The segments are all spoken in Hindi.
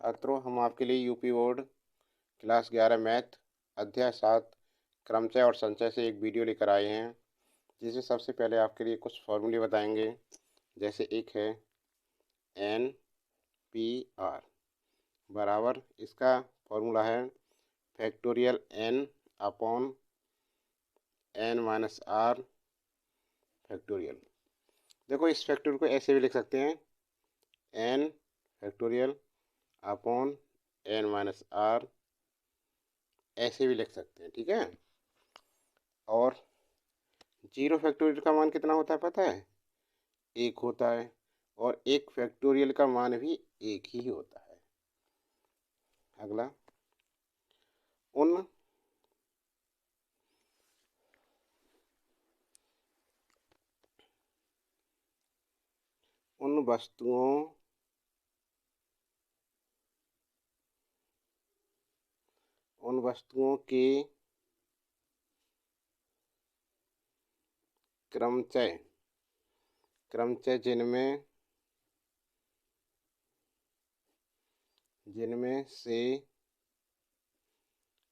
छात्रों, हम आपके लिए यूपी बोर्ड क्लास 11 मैथ अध्याय 7 क्रमचय और संचय से एक वीडियो लेकर आए हैं, जिसमें सबसे पहले आपके लिए कुछ फॉर्मूले बताएंगे। जैसे एक है NPR बराबर, इसका फॉर्मूला है factorial n upon n-r factorial. देखो, इस फैक्टोरियल को ऐसे भी लिख सकते हैं, n फैक्टोरियल अपॉन n-r, ऐसे भी लिख सकते हैं, ठीक है। और जीरो फैक्टोरियल का मान कितना होता है पता है? 1 होता है, और एक फैक्टोरियल का मान भी 1 ही होता है। अगला, उन उन वस्तुओं के क्रमचय जिनमें से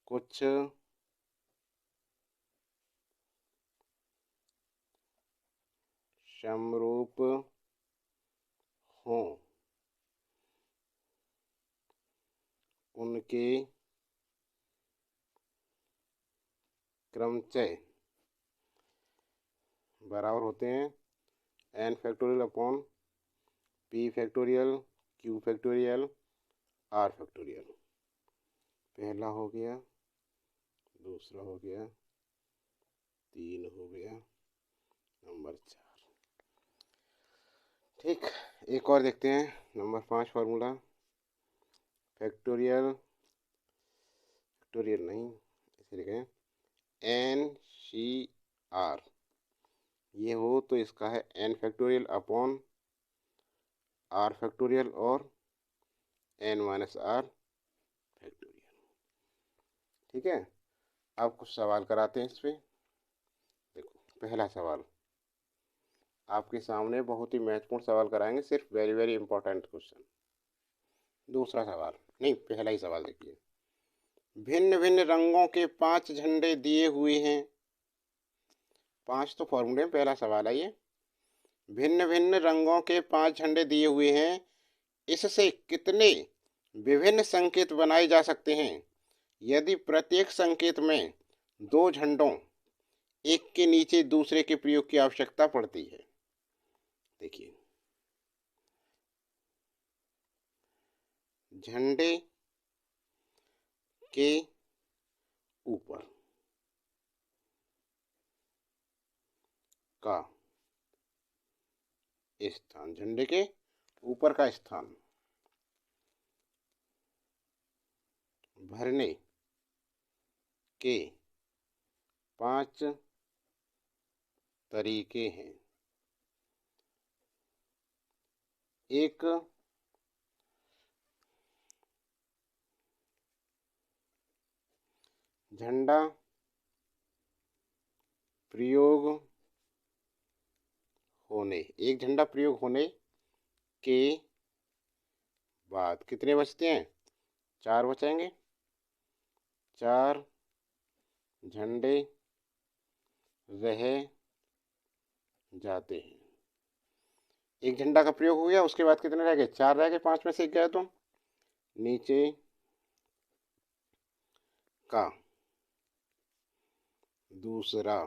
कुछ समरूप हों, उनके क्रमचय बराबर होते हैं n factorial upon p factorial, q factorial, r factorial. पहला हो गया, दूसरा हो गया, 3 हो गया, नंबर 4। ठीक, एक और देखते हैं, नंबर 5 फार्मूला फैक्टोरियल नहीं, इसे लिखें NCR। ये हो तो इसका है n factorial upon r factorial और n-r फैक्टोरियल। ठीक है, अब कुछ सवाल कराते हैं इस पे। देखो, पहला सवाल आपके सामने बहुत ही महत्वपूर्ण सवाल कराएंगे, सिर्फ वेरी वेरी इंपॉर्टेंट क्वेश्चन। दूसरा सवाल नहीं, पहला ही सवाल देखिए। भिन्न भिन्न रंगों के 5 झंडे दिए हुए हैं। 5 तो फॉर्मूले में पहला सवाल है ये। भिन्न भिन्न रंगों के 5 झंडे दिए हुए हैं, इससे कितने विभिन्न संकेत बनाए जा सकते हैं यदि प्रत्येक संकेत में 2 झंडों एक के नीचे दूसरे के प्रयोग की आवश्यकता पड़ती है। देखिए, झंडे के ऊपर का स्थान, झंडे के ऊपर का स्थान भरने के 5 तरीके हैं। एक, झंडा प्रयोग होने के बाद कितने बचते हैं? 4 बचेंगे। 4 झंडे रह जाते हैं। एक झंडा का प्रयोग हो गया, उसके बाद कितने रह गए? 4 रह गए, 5 में से 1 गया तो नीचे का दूसरा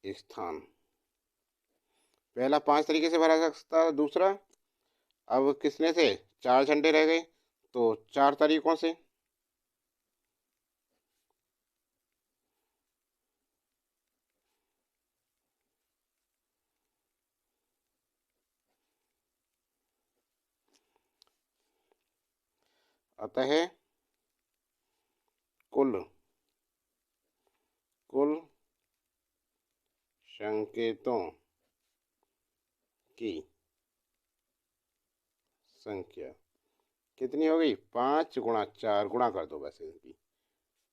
स्थान। पहला 5 तरीके से भरा जा सकता है, दूसरा अब किसने से 4 झंडे रह गए तो 4 तरीकों से। अतः कुल संकेतों की संख्या कितनी हो गई? 5 गुणा 4, गुणा कर दो वैसे इनकी,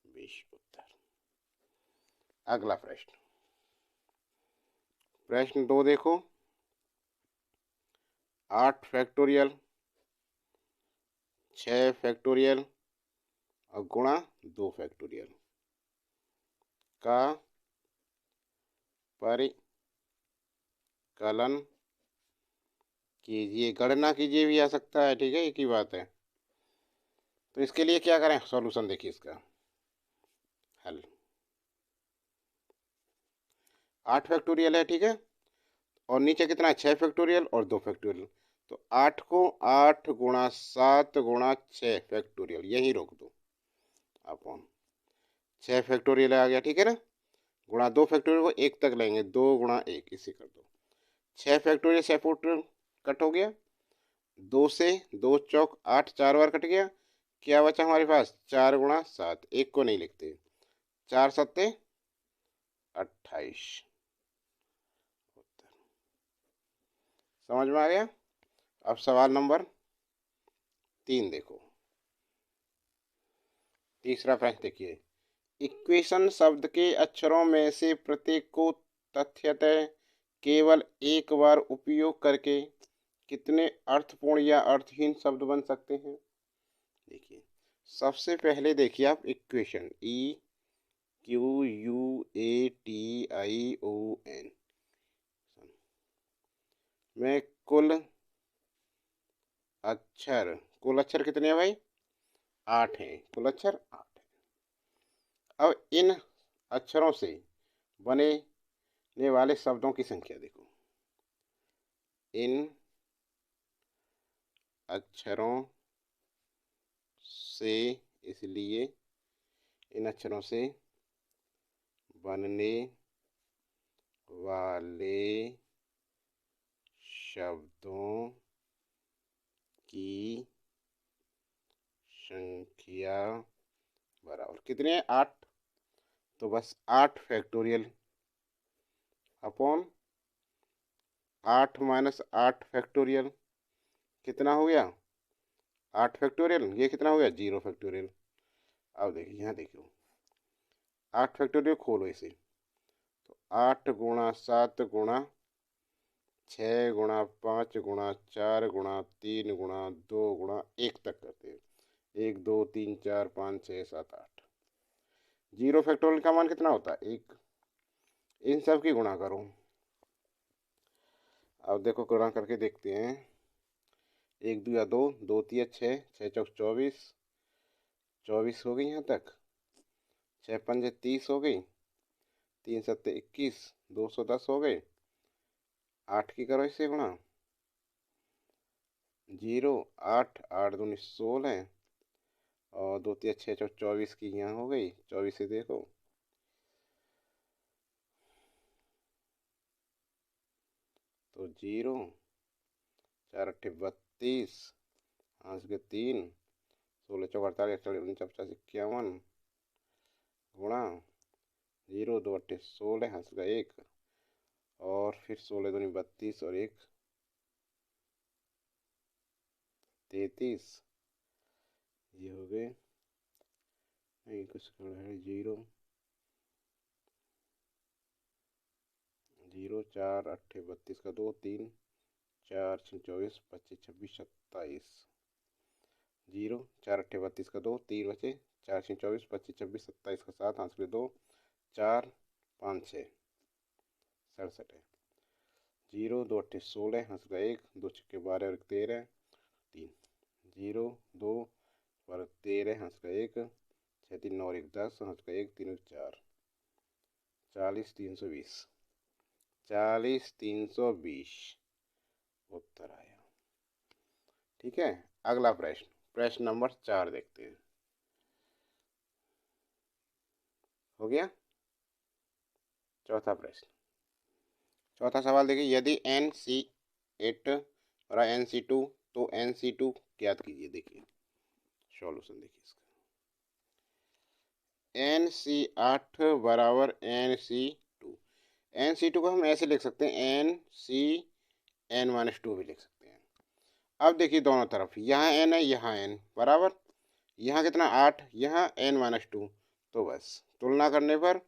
20 उत्तर। अगला प्रश्न 2 देखो। 8 फैक्टोरियल, 6 फैक्टोरियल और गुणा 2 फैक्टोरियल का परिकलन कीजिए। गणना कीजिए भी आ सकता है, ठीक है, एक ही बात है। तो इसके लिए क्या करें, सॉल्यूशन देखिए इसका हल। 8 फैक्टोरियल है, ठीक है, और नीचे कितना है, 6 फैक्टोरियल और 2 फैक्टोरियल। तो 8 को 8 गुणा 7 गुणा 6 फैक्टोरियल यही रोक दो अपॉन 6 फैक्टोरियल आ गया, ठीक है ना, गुणा 2 फैक्टोरियल को 1 तक लेंगे, 2 गुणा 1 इसे कर दो। 6 फैक्टोरियल 6 फैक्टोरियल कट हो गया, 2 से 2 चौक 8, 4 बार कट गया। क्या बचा हमारे पास, 4 गुणा 7, 1 को नहीं लिखते, 4 सत्ते 28। समझ में आ गया। अब सवाल नंबर 3 देखो, तीसरा प्रश्न देखिए। इक्वेशन शब्द के अक्षरों में से प्रत्येक को तथ्यतः केवल एक बार उपयोग करके कितने अर्थपूर्ण या अर्थहीन शब्द बन सकते हैं। देखिए सबसे पहले देखिए आप इक्वेशन EQUATION में कुल अक्षर कितने हैं भाई, 8 हैं, कुल अक्षर 8 हैं। अब इन अक्षरों से बने वाले शब्दों की संख्या देखो, इन अक्षरों से, इसलिए इन अक्षरों से बनने वाले शब्दों की संख्या बराबर कितने हैं, 8। तो बस 8 फैक्टोरियल अपॉन 8 माइनस 8 फैक्टोरियल कितना हो गया, 8 फैक्टोरियल, ये कितना हो गया, 0 फैक्टोरियल। अब देखिए यहाँ देखो 8 फैक्टोरियल खोलो इसे, तो 8 गुणा 7 गुणा 6 गुणा 5 गुणा 4 गुणा 3 गुणा 2 गुणा 1 तक करते हैं, 1 2 3 4 5 6 7 8। 0 फैक्टोरियल का मान कितना होता है, 1। इन सब की गुणा करो। अब देखो गुणा करके देखते हैं, 1 2 2, 2 3 6, 6 चौक 24, 24 हो गई यहाँ तक, 6 5 30 हो गई, 3 7 21, 210 हो गए। 8 की करो इससे गुणा, 0 8 8 दूनी 16 और 2 3 6 चौक 24 की यहाँ हो गई, 24 से देखो तो 0 4 8 32, 5 के 3, 16 चौक 48, 49 50 51 गुणा 0 2 8 16, हंस का 1 और फिर 16 दूनी 32 और 1 33, ये हो गए, नहीं कुछ है, 0 0 4 8 32 का 2 3 4 6 24 25 26 27, 0 4 8 32 का 2 3 बचे, 4 6 24 25 26 27 का 7, हाथ में 2 4 5 6 67 है, 0 2 8 16, हंस का 1 2 6 12 और 13 3, 0 2 पर 13, हंस का 1 6 3 9 और 1 10, हंस का 1 3 4, 40 320, 40 320 उत्तर आया। ठीक है, अगला प्रश्न, प्रश्न नंबर 4 देखते हैं। हो गया चौथा प्रश्न, चौथा सवाल देखिए, यदि NC8 और NC2 तो NC2 ज्ञात कीजिए। देखिए सॉल्यूशन देखिए इसका, NC8 बराबर NC2, NC2 को हम ऐसे लिख सकते हैं, NCN-2 भी लिख सकते हैं। अब देखिए दोनों तरफ, यहाँ n है यहाँ n बराबर, यहाँ कितना 8, यहाँ n-2, तो बस तुलना करने पर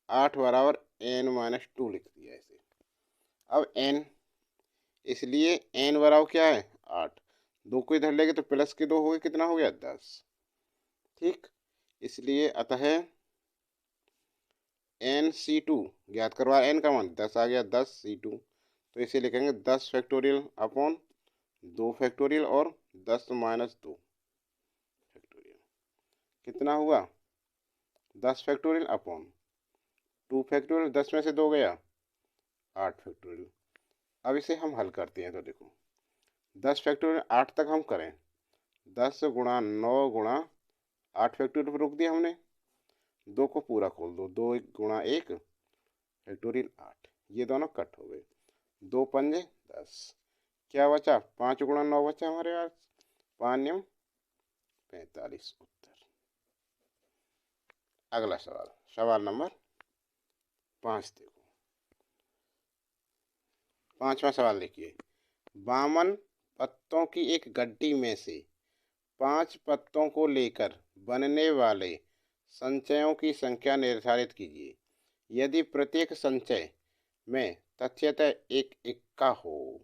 8 बराबर n-2 लिख दिया ऐसे। अब n इसलिए n बराबर क्या है 8। 2 को इधर लेंगे तो प्लस के 2 हो गए, कितना हो गया 10। ठीक, इसलिए अतः NC2 ज्ञात करवा, n का मान 10 आ गया, 10C2। तो इसे लिखेंगे 10 फैक्टोरियल अपॉन 2 फैक्टोरियल और 10 माइनस 2 फैक्टोरियल। कितना हुआ 10 फैक्टोरियल अपॉन 2 फैक्टोरियल, 10 में से 2 गया 8 फैक्टोरियल। अब इसे हम हल करते हैं तो देखो 10 फैक्टोरियल 8 तक हम करें, 10 गुणा 9 गुणा 8 फैक्टोरियल पर रोक दिया हमने, 2 को पूरा खोल दो, 2 गुणा 1 फैक्टोरियल 8, ये दोनों कट हो गए, 2 पंजे 10, क्या बचा 5 गुणा 9 बचा हमारे पास, 5 9 45 उत्तर। अगला सवाल, सवाल नंबर 5 देखो, 5वां सवाल देखिए, बामन पत्तों की एक गड्डी में से 5 पत्तों को लेकर बनने वाले संचयों की संख्या निर्धारित कीजिए यदि प्रत्येक संचय में तथ्यतः एक इक्का हो।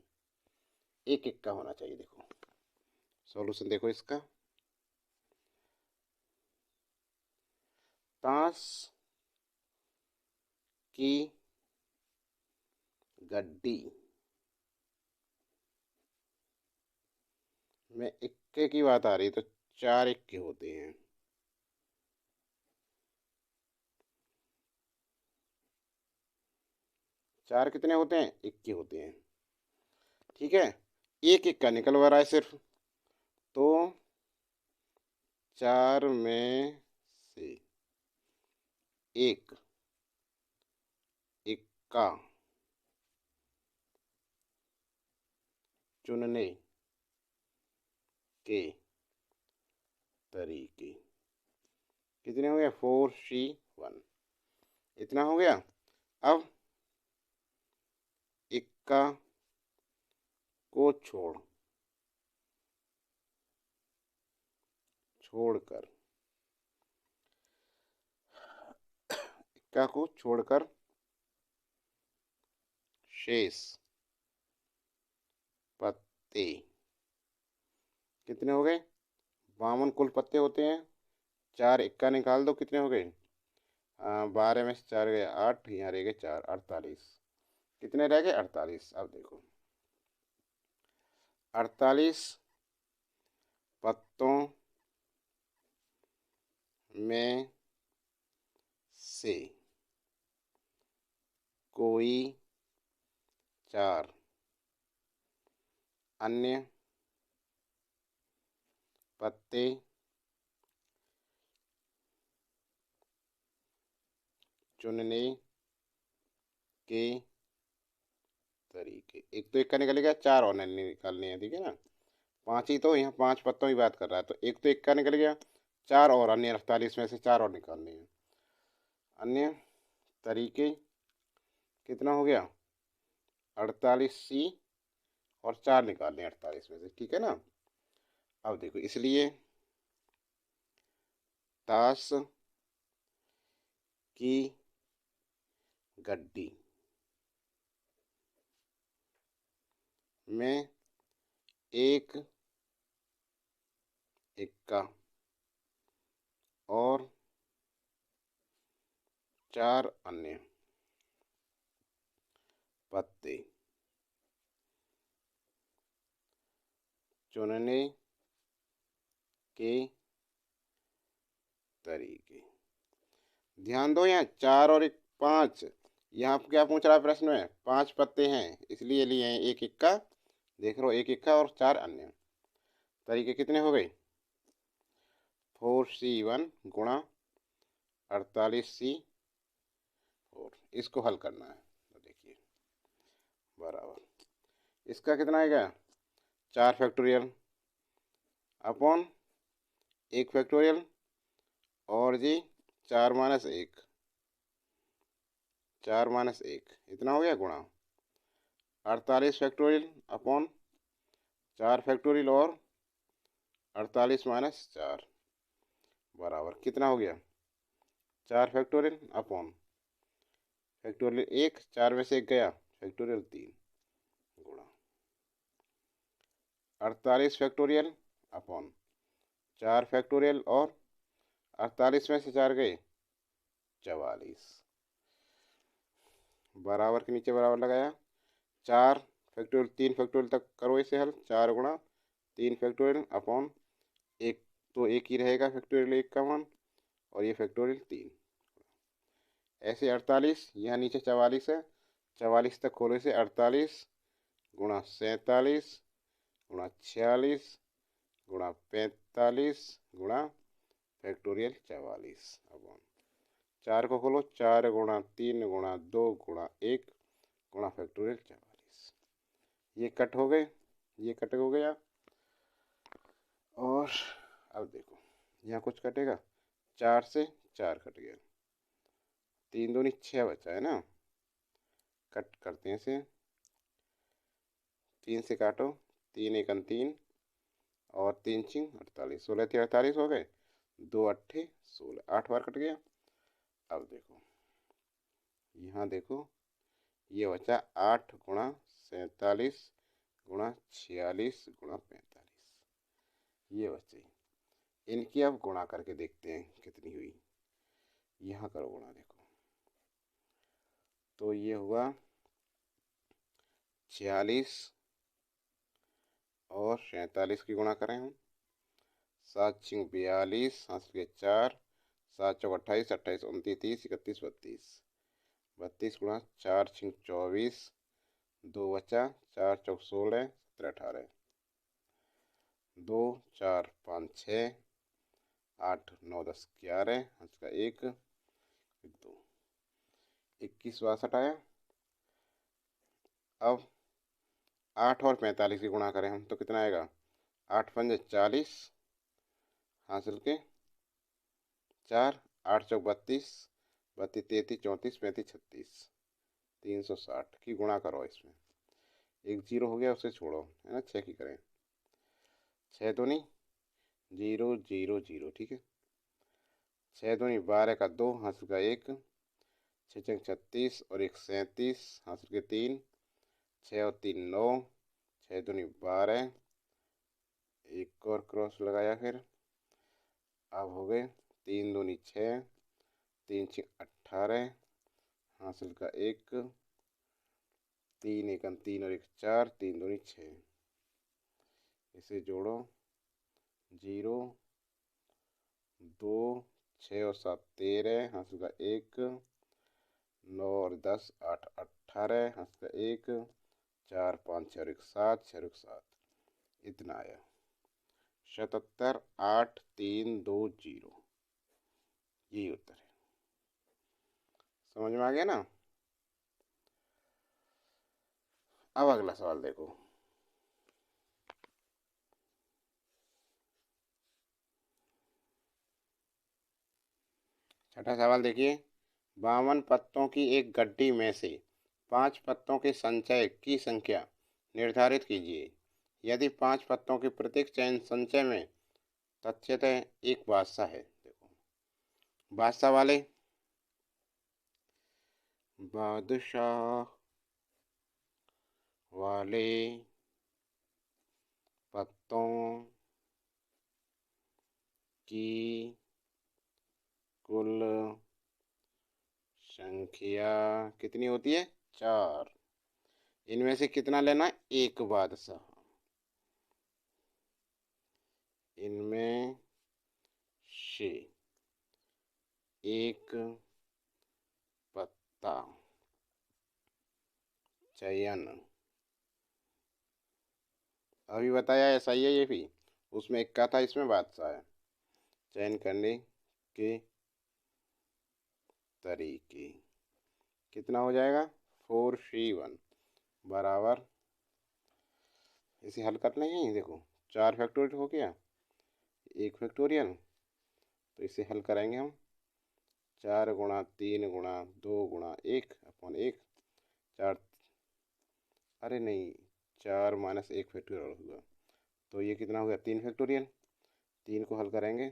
एक इक्का होना चाहिए। देखो सॉल्यूशन देखो इसका, ताश की गड्डी में इक्के की बात आ रही है तो 4 इक्के होते हैं। चार कितने होते हैं, इक्के होते हैं। ठीक है, एक इक्का निकल रहा है सिर्फ, तो 4 में से एक इक्का चुनने के तरीके कितने हो गए, 4C1 इतना हो गया। अब इक्का को छोड़कर इक्का को छोड़कर शेष पत्ते कितने हो गए, 52 कुल पत्ते होते हैं, 4 इक्का निकाल दो, कितने हो गए 12 में से 4 गए 8, यहाँ रह गए 4, 48, कितने रह गए 48। अब देखो 48 पत्तों में से कोई 4 अन्य पत्ते चुनने के तरीके, एक तो इक्का निकलेगा, 4 और निकालने हैं, ठीक है ना, 5 ही तो, यहाँ 5 पत्तों की बात कर रहा है, तो एक तो इक्का निकल गया, 4 और अन्य 48 में से 4 और निकालने हैं। अन्य तरीके कितना हो गया 48C और 4 निकालने हैं 48 में से, ठीक है ना। अब देखो इसलिए ताश की गड्डी में एक इक्का और 4 अन्य पत्ते चुनने के तरीके। ध्यान दो, यहाँ 4 और 5, यहाँ क्या पूछ रहा है प्रश्न में, 5 पत्ते हैं इसलिए लिए हैं एक इक्का, देख लो एक इक्का और 4 अन्य तरीके, कितने हो गए 4C1 गुणा 48C4, इसको हल करना है तो देखिए बराबर इसका कितना आएगा 4 फैक्टोरियल अपॉन 1 फैक्टोरियल और जी 4 माइनस 1, 4 माइनस 1 इतना हो गया गुणा 48 फैक्टोरियल अपॉन 4 फैक्टोरियल और 48 माइनस 4 बराबर कितना हो गया 4 फैक्टोरियल अपॉन फैक्टोरियल 1, 4 में से 1 गया फैक्टोरियल 3 गुणा 48 फैक्टोरियल अपॉन 4 फैक्टोरियल और 48 में से 4 गए 44 बराबर के नीचे बराबर लगाया 4 फैक्टोरियल 3 फैक्टोरियल तक करो इसे हल 4 गुणा 3 फैक्टोरियल अपॉन एक तो एक ही रहेगा फैक्टोरियल 1 का मान और ये फैक्टोरियल 3 ऐसे 48 यहाँ नीचे 44 है 44 तक खोलो इसे 48 गुणा 47 गुणा 46 गुणा 45 गुणा फैक्टोरियल 44 अपॉन 4 को खोलो 4 गुणा 3 गुणा 2 गुणा 1 गुणा फैक्टोरियल 44 ये कट हो गए ये कट हो गया और अब देखो यहाँ कुछ कटेगा 4 से 4 कट गया 3 दूनी 6 बचा है ना कट करते हैं इसे 3 से काटो 3 एकम 3 और 3 चिंग 48 16 थे 48 हो गए 2 अट्ठे 16 8 बार कट गया। अब देखो यहाँ देखो ये बचा 8 गुणा 47 गुणा 46 गुणा 45 ये बचे इनकी अब गुणा करके देखते हैं कितनी हुई यहाँ करो गुणा देखो तो ये हुआ 46 और 47 की गुणा करें हम 7 छिंग 42 हाथ के 4 7 चौक 28 28 29 30 31 32 32 गुणा 4 छिंग 24 2 बचा 4 चौक 16 17 18 2 4 5 6 8 9 10 11 हाथ का 1 2 21 62 आया। अब 8 और 45 की गुणा करें हम तो कितना आएगा 8 पंजे 40 हासिल के 4 8 चौक 32 32 33 34 35 36 360 की गुणा करो इसमें एक जीरो हो गया उसे छोड़ो है ना 6 की करें 6 दूनी 0 0 0 ठीक है 6 दूनी 12 का 2 हासिल का 1 6 चंग 36 और 1 37 हासिल के 3 6 और 3 9 6 दूनी 12 एक और क्रॉस लगाया फिर अब हो गए 3 दूनी 6 3 6 18 हासिल का 1 3 एकम 3 और 1 4 3 दूनी 6 इसे जोड़ो 0 2 6 और 7 13 हासिल का 1 9 और 10 8 18 हासिल का 1 4 5 6 और 1 7 6 और 1 7 इतना आया 77 8 3 2 0 यही उत्तर है। समझ में आ गया ना। अब अगला सवाल देखो छठा सवाल देखिए 52 पत्तों की एक गड्डी में से 5 पत्तों के संचय की संख्या निर्धारित कीजिए। यदि 5 पत्तों के प्रत्येक चयन संचय में तथ्यतः एक बादशाह है। देखो बादशाह वाले बादशाह वाले पत्तों की कुल संख्या कितनी होती है 4 इनमें से कितना लेना एक बादशाह इनमें से एक पत्ता चयन अभी बताया ऐसा ही है ये भी उसमें इक्का था इसमें बादशाह है चयन करने के तरीके कितना हो जाएगा 4C1 बराबर इसे हल कर लेंगे देखो 4 फैक्टोरियल हो गया 1 फैक्टोरियल तो इसे हल करेंगे हम 4 गुणा 3 गुणा 2 गुणा 1 अपॉन 1 4 अरे नहीं 4 माइनस 1 फैक्टोरियल होगा तो ये कितना हो गया 3 फैक्टोरियल 3 को हल करेंगे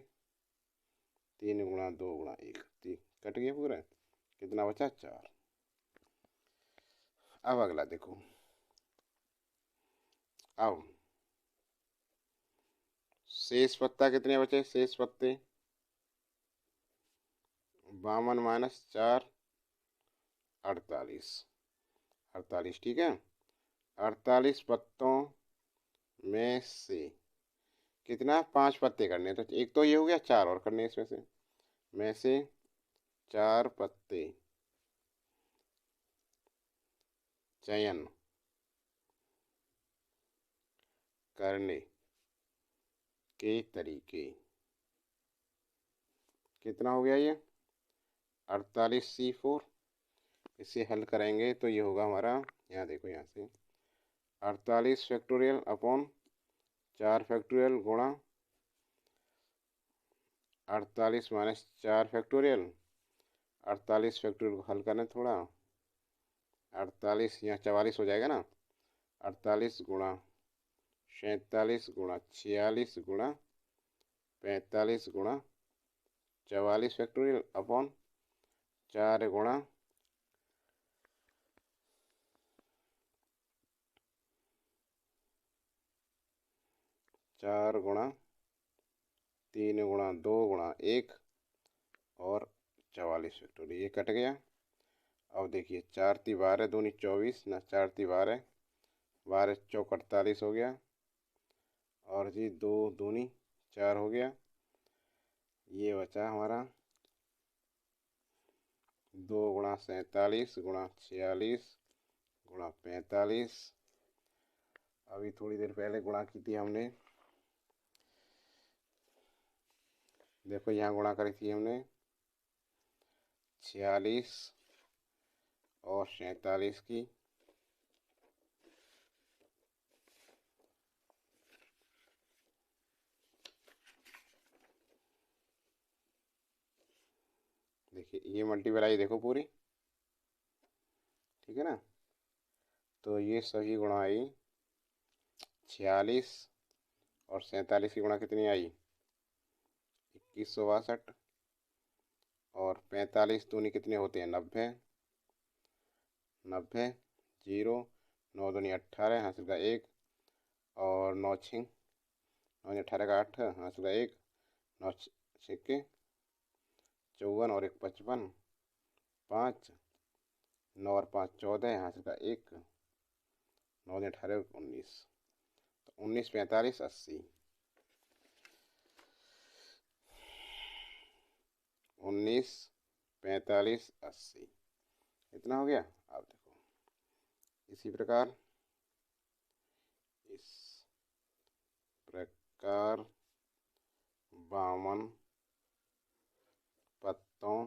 3 गुणा 2 गुणा 1 3 कट गया पूरा कितना बचा 4। अब अगला देखो अब शेष पत्ता कितने बचे? शेष पत्ते 52 माइनस 4 48, 48 ठीक है। 48 पत्तों में से कितना? 5 पत्ते करने, तो एक तो ये हो गया, 4 और करने इसमें से 4 पत्ते चयन करने के तरीके। कितना हो गया ये? 48C4। इसे हल करेंगे तो ये होगा हमारा, यहाँ देखो, यहाँ से 48 फैक्टोरियल अपॉन 4 फैक्टोरियल गुणा 48 माइनस 4 फैक्टोरियल। 48 फैक्टोरियल को हल करना थोड़ा, 48 यहाँ 44 हो जाएगा ना, 48 गुणा 47 गुणा 46 गुणा 45 गुणा 44 फैक्टोरियल अपॉन 4 गुणा 4 गुणा 3 गुणा 2 गुणा 1 और 44 फैक्टोरियल। ये कट गया। अब देखिए 4 × 12 दूनी 24 ना, 4 × 12 12 चौक 48 हो गया, और जी 2 दूनी 4 हो गया। ये बचा हमारा 2 गुणा 47 गुणा 46 गुणा 45। अभी थोड़ी देर पहले गुणा की थी हमने, देखो यहाँ गुणा करी थी हमने 46 और 47 की। देखिए ये मल्टीप्लाई देखो पूरी, ठीक है ना। तो ये सही गुणा आई 46 और 47 की गुणा कितनी आई? 2162। और 45 दूनी कितने होते हैं? 90। 90 0 9 दूनी 18 हासिल का 1 और 9 छिंग 9 18 का 8 हासिल का 1 9 छिक्के 54 और 1 55 5 9 और 5 14 हासिल का 1 9 18 19। तो 19 45 80, 19 45 80 इतना हो गया। अब देखो इसी प्रकार, इस प्रकार 52 पत्तों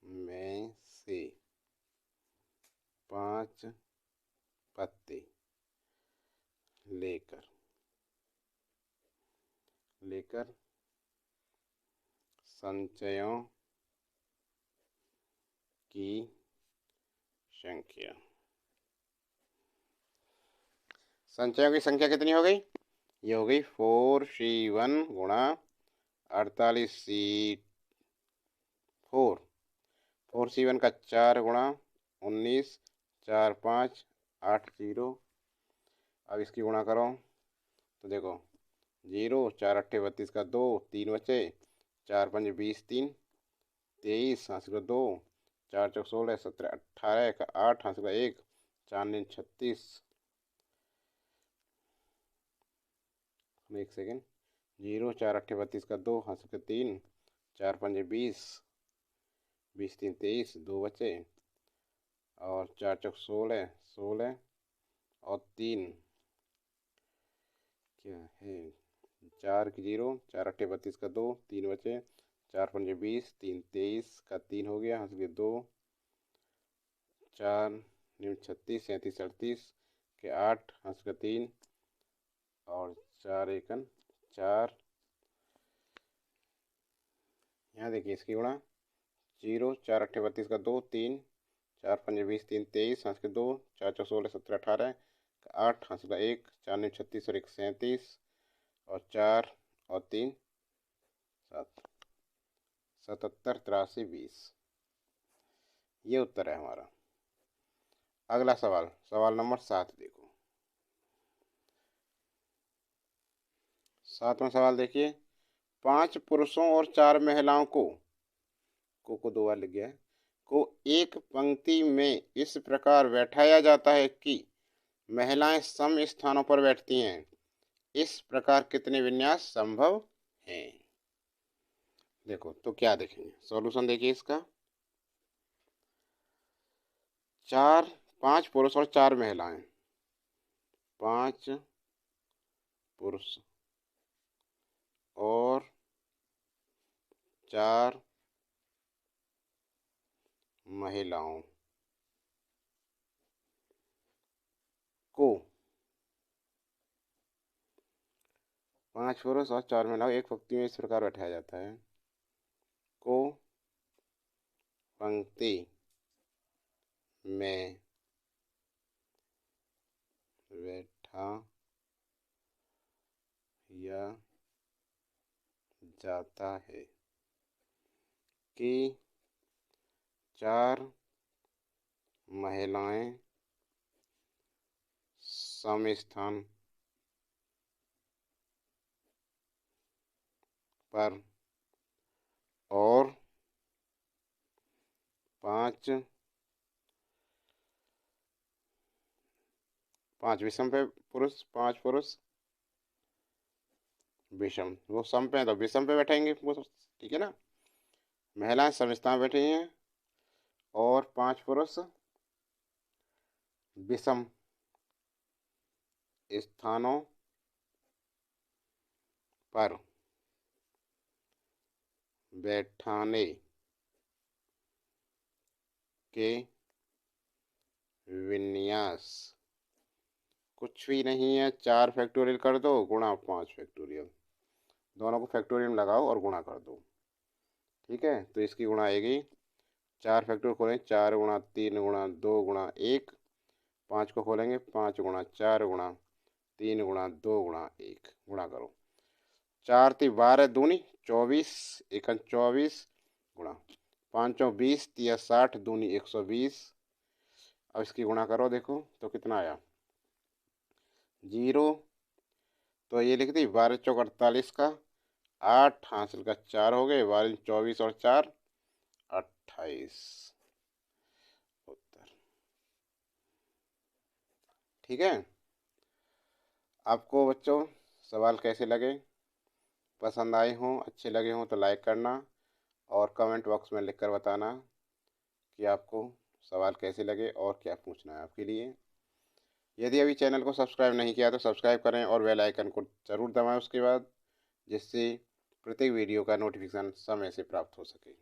में से 5 पत्ते लेकर संचयों की संख्या। संचयों की संख्या कितनी हो गई? ये हो गई 4C1 गुणा 48C4। 4C1 का 4 गुणा 19 4 5 8 0। अब इसकी गुणा करो तो देखो 0 4 8 32 का 2 3 बचे, 4 5 20 3 23 हासिल का 2 4 चौक 16 17 18 का 8 हासिल का 1 4 9 36। एक सेकेंड, 0 4 8 32 का 2 हासिल का 3 4 5 20 20 3 23 2 बचे, और 4 चौक 16 16 और 3 क्या है, 4 की 0 4 8 32 का 2 3 बचे, 4 5 20 3 23 का 3 हो गया हासिल के 2 4 9 36 37 38 के 8 हासिल का 3 और 4 1 4। यहाँ देखिए इसकी गुणा 0 4 8 32 का 2 3 4 5 20 3 23 हासिल के 2 4 चौक 16 17 18 का 8 हासिल का 1 4 9 36 और 1 37 और 4 और 3 7 77 83 20। ये उत्तर है हमारा। अगला सवाल, सवाल नंबर 7 देखो। 7वां सवाल देखिए, 5 पुरुषों और 4 महिलाओं को 2 बार लिख गया है, को एक पंक्ति में इस प्रकार बैठाया जाता है कि महिलाएं सम स्थानों पर बैठती हैं। इस प्रकार कितने विन्यास संभव हैं? देखो तो क्या देखेंगे, सॉल्यूशन देखिए इसका। 5 पुरुष और 4 महिलाएं, 5 पुरुष और 4 महिलाओं को, 5 पुरुष और 4 महिलाओं एक पंक्ति में इस प्रकार बैठाया जाता है, को पंक्ति में बैठाया जाता है कि 4 महिलाएं समस्थान पर और 5 विषम पे पुरुष, 5 पुरुष विषम, वो सम पे है तो विषम पे बैठेंगे वो, ठीक है ना। महिलाएं समस्थान बैठी हैं और 5 पुरुष विषम स्थानों पर बैठाने के विन्यास कुछ भी नहीं है, 4 फैक्टोरियल कर दो गुणा 5 फैक्टोरियल, दोनों को फैक्टोरियल में लगाओ और गुणा कर दो, ठीक है। तो इसकी गुणा आएगी, 4 फैक्टोरियल खोलें, 4 गुणा 3 गुणा 2 गुणा 1, 5 को खोलेंगे, 5 गुणा 4 गुणा 3 गुणा 2 गुणा 1, गुणा करो, 4 × 12 दूनी 24, 1 24 गुणा 5 20, 3 60 दूनी 120। अब इसकी गुणा करो, देखो तो कितना आया 0, तो ये लिख दी 12 × 4 = 48 का 8 हासिल का 4 हो गए, 12 24 और 4 28 उत्तर, ठीक है। आपको बच्चों सवाल कैसे लगे, पसंद आए हों, अच्छे लगे हों तो लाइक करना और कमेंट बॉक्स में लिखकर बताना कि आपको सवाल कैसे लगे और क्या पूछना है आपके लिए। यदि अभी चैनल को सब्सक्राइब नहीं किया तो सब्सक्राइब करें और बेल आइकन को ज़रूर दबाएं उसके बाद, जिससे प्रत्येक वीडियो का नोटिफिकेशन समय से प्राप्त हो सके।